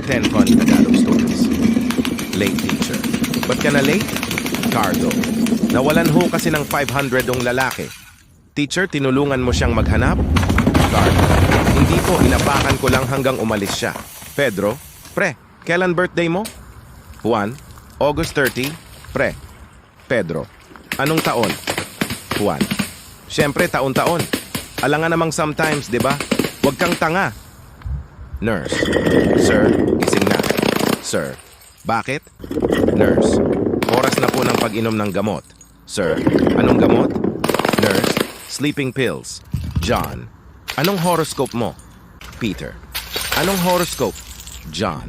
10 Fun Tagalog Stories. Late teacher. Ba't ka na late? Cardo. Nawalan ho kasi ng 500 ang lalaki. Teacher, tinulungan mo siyang maghanap? Cardo. Hindi po, inapakan ko lang hanggang umalis siya. Pedro. Pre, kailan birthday mo? Juan. August 30. Pre. Pedro. Anong taon? Juan. Siyempre, taon-taon. Alangan namang sometimes, di ba? Huwag kang tanga. Nurse. Sir, gising na. Sir. Bakit? Nurse. Oras na po ng pag-inom ng gamot. Sir, anong gamot? Nurse. Sleeping pills. John. Anong horoscope mo? Peter. Anong horoscope? John.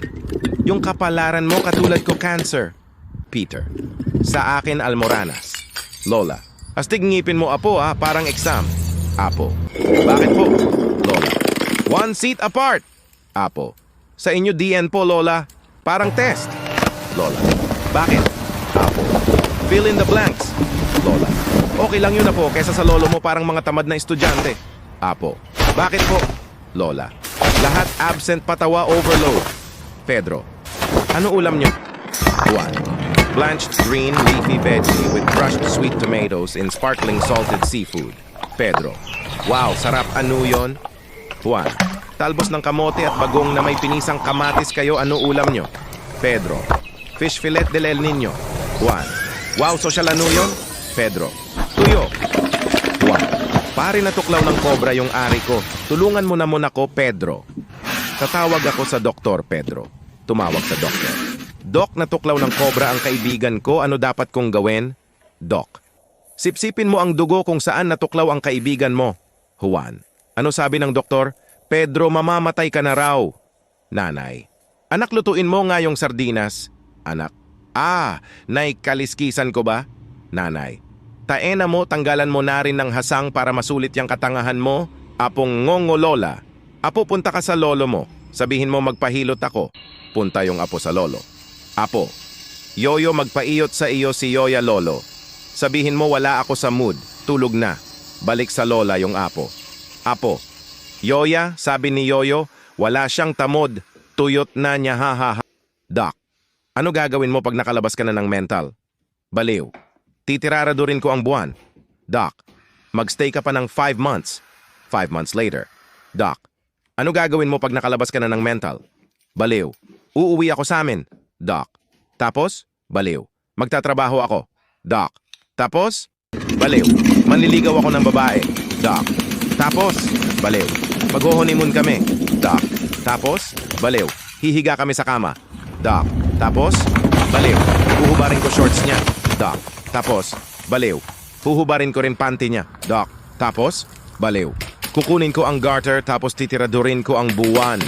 Yung kapalaran mo katulad ko Cancer. Peter. Sa akin Almoranas. Lola. Astig ngipin mo apo parang exam. Apo. Bakit po? Lola. One seat apart. Apo. Sa inyo DN po Lola. Parang test. Lola. Bakit? Apo. Fill in the blanks. Lola. Okay lang yun po kaysa sa lolo mo parang mga tamad na estudyante. Apo. Bakit po? Lola. Lahat absent patawa overload. Pedro. Ano ulam nyo? Juan. Blanched green leafy veggie with crushed sweet tomatoes in sparkling salted seafood. Pedro. Wow, sarap. Ano yon? Juan. Talbos ng kamote at bagong na may pinisang kamatis kayo. Ano ulam nyo? Pedro. Fish fillet del El Niño. Juan. Wow, social ano yun? Pedro. Tuyo. Juan. Pare natuklaw ng kobra yung ari ko. Tulungan mo naman ako, Pedro. Tatawag ako sa doktor, Pedro. Tumawag sa doktor. Dok, natuklaw ng kobra ang kaibigan ko. Ano dapat kong gawin? Dok. Sipsipin mo ang dugo kung saan natuklaw ang kaibigan mo. Juan. Ano sabi ng doktor? Pedro, mamamatay ka na raw. Nanay. Anak, lutuin mo nga yung sardinas. Anak. Naikaliskisan ko ba? Nanay. Taena mo, tanggalan mo na rin ng hasang para masulit yung katangahan mo. Apong ngongolola. Apo, punta ka sa lolo mo. Sabihin mo magpahilot ako. Punta yung apo sa lolo. Apo, Yoyo magpaiyot sa iyo si Yoya Lolo. Sabihin mo wala ako sa mood. Tulog na. Balik sa lola yung apo. Apo, Yoya, sabi ni Yoyo, wala siyang tamod. Tuyot na niya ha. Doc, ano gagawin mo pag nakalabas ka na ng mental? Baliw. Titiraradurin ko ang buwan. Doc, magstay ka pa ng 5 months. 5 months later. Doc, ano gagawin mo pag nakalabas ka na ng mental? Baliw. Uuwi ako sa amin. Doc. Tapos? Baliw. Magtatrabaho ako. Doc. Tapos? Baliw. Manliligaw ako ng babae. Doc. Tapos? Baliw. Mag-honeymoon kami. Doc. Tapos? Baliw. Hihiga kami sa kama. Doc. Tapos? Baliw. Huhubarin ko shorts niya. Doc. Tapos? Baliw. Huhubarin ko rin panty niya. Doc. Tapos? Baliw. Kukunin ko ang garter tapos titiradurin ko ang buwan.